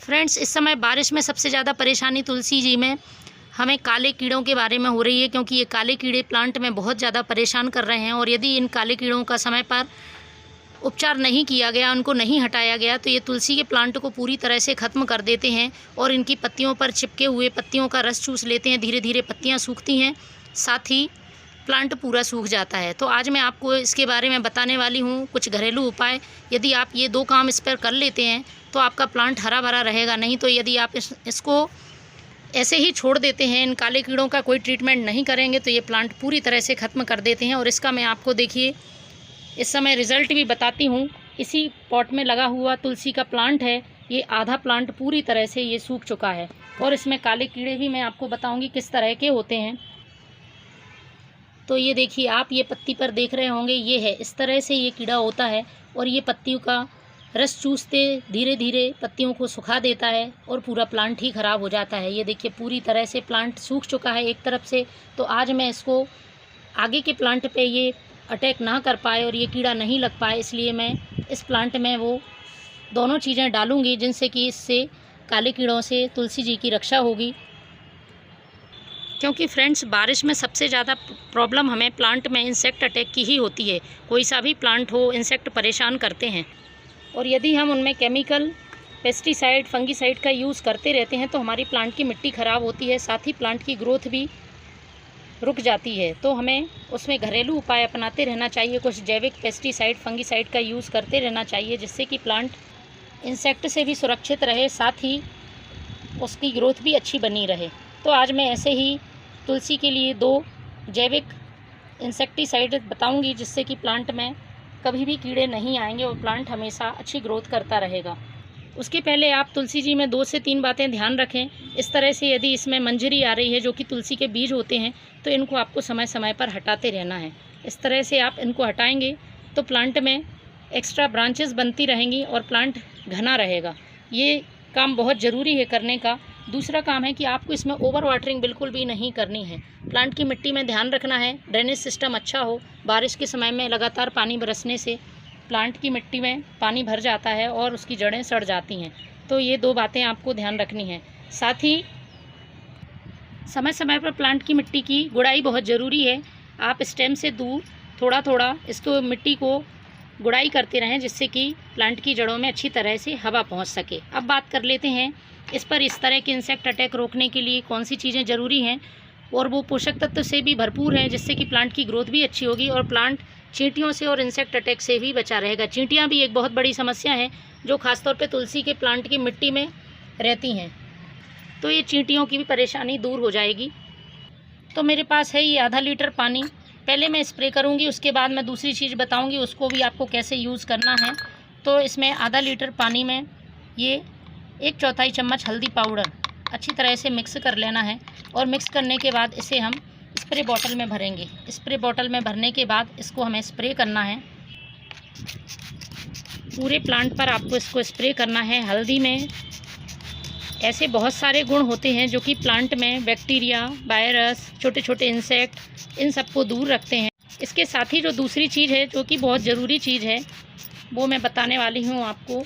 Friends, इस समय बारिश में सबसे ज़्यादा परेशानी तुलसी जी में हमें काले कीड़ों के बारे में हो रही है, क्योंकि ये काले कीड़े प्लांट में बहुत ज़्यादा परेशान कर रहे हैं। और यदि इन काले कीड़ों का समय पर उपचार नहीं किया गया, उनको नहीं हटाया गया, तो ये तुलसी के प्लांट को पूरी तरह से ख़त्म कर देते हैं और इनकी पत्तियों पर चिपके हुए पत्तियों का रस चूस लेते हैं। धीरे धीरे पत्तियाँ सूखती हैं, साथ ही प्लांट पूरा सूख जाता है। तो आज मैं आपको इसके बारे में बताने वाली हूँ कुछ घरेलू उपाय। यदि आप ये 2 काम इस पर कर लेते हैं तो आपका प्लांट हरा भरा रहेगा। नहीं तो यदि आप इसको ऐसे ही छोड़ देते हैं, इन काले कीड़ों का कोई ट्रीटमेंट नहीं करेंगे, तो ये प्लांट पूरी तरह से ख़त्म कर देते हैं। और इसका मैं आपको देखिए इस समय रिज़ल्ट भी बताती हूँ। इसी पॉट में लगा हुआ तुलसी का प्लांट है, ये आधा प्लांट पूरी तरह से ये सूख चुका है। और इसमें काले कीड़े भी मैं आपको बताऊँगी किस तरह के होते हैं। तो ये देखिए, आप ये पत्ती पर देख रहे होंगे, ये है, इस तरह से ये कीड़ा होता है और ये पत्तियों का रस चूसते धीरे धीरे पत्तियों को सुखा देता है और पूरा प्लांट ही ख़राब हो जाता है। ये देखिए, पूरी तरह से प्लांट सूख चुका है एक तरफ से। तो आज मैं इसको आगे के प्लांट पे ये अटैक ना कर पाए और ये कीड़ा नहीं लग पाए, इसलिए मैं इस प्लांट में वो दोनों चीज़ें डालूँगी, जिनसे कि इससे काले कीड़ों से तुलसी जी की रक्षा होगी। क्योंकि फ्रेंड्स, बारिश में सबसे ज़्यादा प्रॉब्लम हमें प्लांट में इंसेक्ट अटैक की ही होती है। कोई सा भी प्लांट हो, इंसेक्ट परेशान करते हैं। और यदि हम उनमें केमिकल, पेस्टिसाइड, फंगीसाइड का यूज़ करते रहते हैं तो हमारी प्लांट की मिट्टी ख़राब होती है, साथ ही प्लांट की ग्रोथ भी रुक जाती है। तो हमें उसमें घरेलू उपाय अपनाते रहना चाहिए। कुछ जैविक पेस्टिसाइड, फंगीसाइड का यूज़ करते रहना चाहिए, जिससे कि प्लांट इंसेक्ट से भी सुरक्षित रहे, साथ ही उसकी ग्रोथ भी अच्छी बनी रहे। तो आज मैं ऐसे ही तुलसी के लिए 2 जैविक इंसेक्टिसाइड बताऊंगी, जिससे कि प्लांट में कभी भी कीड़े नहीं आएंगे और प्लांट हमेशा अच्छी ग्रोथ करता रहेगा। उसके पहले आप तुलसी जी में 2 से 3 बातें ध्यान रखें। इस तरह से यदि इसमें मंजरी आ रही है, जो कि तुलसी के बीज होते हैं, तो इनको आपको समय समय पर हटाते रहना है। इस तरह से आप इनको हटाएंगे तो प्लांट में एक्स्ट्रा ब्रांचेस बनती रहेंगी और प्लांट घना रहेगा। ये काम बहुत ज़रूरी है करने का। दूसरा काम है कि आपको इसमें ओवर वाटरिंग बिल्कुल भी नहीं करनी है। प्लांट की मिट्टी में ध्यान रखना है, ड्रेनेज सिस्टम अच्छा हो। बारिश के समय में लगातार पानी बरसने से प्लांट की मिट्टी में पानी भर जाता है और उसकी जड़ें सड़ जाती हैं। तो ये 2 बातें आपको ध्यान रखनी है। साथ ही समय समय पर प्लांट की मिट्टी की गुड़ाई बहुत ज़रूरी है। आप स्टेम से दूर थोड़ा थोड़ा इसको मिट्टी को गुड़ाई करते रहें, जिससे कि प्लांट की जड़ों में अच्छी तरह से हवा पहुंच सके। अब बात कर लेते हैं इस पर इस तरह के इंसेक्ट अटैक रोकने के लिए कौन सी चीज़ें ज़रूरी हैं, और वो पोषक तत्व से भी भरपूर है, जिससे कि प्लांट की ग्रोथ भी अच्छी होगी और प्लांट चींटियों से और इंसेक्ट अटैक से भी बचा रहेगा। चींटियाँ भी एक बहुत बड़ी समस्या है, जो खासतौर पे तुलसी के प्लांट की मिट्टी में रहती हैं। तो ये चींटियों की भी परेशानी दूर हो जाएगी। तो मेरे पास है ये आधा लीटर पानी। पहले मैं स्प्रे करूँगी, उसके बाद मैं दूसरी चीज़ बताऊँगी, उसको भी आपको कैसे यूज़ करना है। तो इसमें आधा लीटर पानी में ये 1/4 चम्मच हल्दी पाउडर अच्छी तरह से मिक्स कर लेना है। और मिक्स करने के बाद इसे हम स्प्रे बॉटल में भरेंगे। स्प्रे बॉटल में भरने के बाद इसको हमें स्प्रे करना है। पूरे प्लांट पर आपको इसको स्प्रे करना है। हल्दी में ऐसे बहुत सारे गुण होते हैं जो कि प्लांट में बैक्टीरिया, वायरस, छोटे छोटे इंसेक्ट, इन सबको दूर रखते हैं। इसके साथ ही जो दूसरी चीज़ है, जो कि बहुत ज़रूरी चीज़ है, वो मैं बताने वाली हूँ आपको।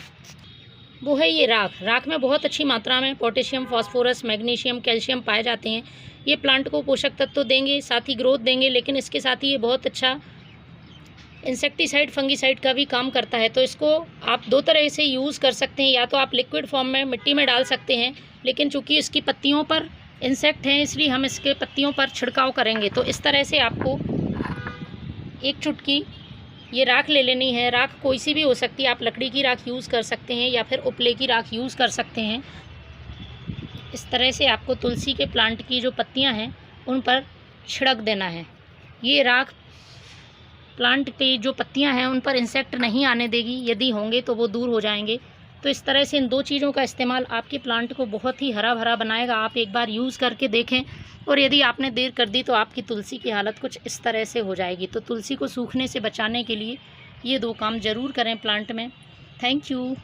वो है ये राख। राख में बहुत अच्छी मात्रा में पोटेशियम, फास्फोरस, मैग्नीशियम, कैल्शियम पाए जाते हैं। ये प्लांट को पोषक तत्व तो देंगे, साथ ही ग्रोथ देंगे, लेकिन इसके साथ ही ये बहुत अच्छा इंसेक्टिसाइड, फंगीसाइड का भी काम करता है। तो इसको आप 2 तरह से यूज़ कर सकते हैं। या तो आप लिक्विड फॉर्म में मिट्टी में डाल सकते हैं, लेकिन चूँकि इसकी पत्तियों पर इंसेक्ट हैं, इसलिए हम इसके पत्तियों पर छिड़काव करेंगे। तो इस तरह से आपको 1 चुटकी ये राख ले लेनी है। राख कोई सी भी हो सकती है, आप लकड़ी की राख यूज़ कर सकते हैं या फिर उपले की राख यूज़ कर सकते हैं। इस तरह से आपको तुलसी के प्लांट की जो पत्तियां हैं उन पर छिड़क देना है। ये राख प्लांट की जो पत्तियां हैं उन पर इंसेक्ट नहीं आने देगी, यदि होंगे तो वो दूर हो जाएंगे। तो इस तरह से इन 2 चीज़ों का इस्तेमाल आपके प्लांट को बहुत ही हरा भरा बनाएगा। आप एक बार यूज़ करके देखें, और यदि आपने देर कर दी तो आपकी तुलसी की हालत कुछ इस तरह से हो जाएगी। तो तुलसी को सूखने से बचाने के लिए ये 2 काम ज़रूर करें प्लांट में। Thank you.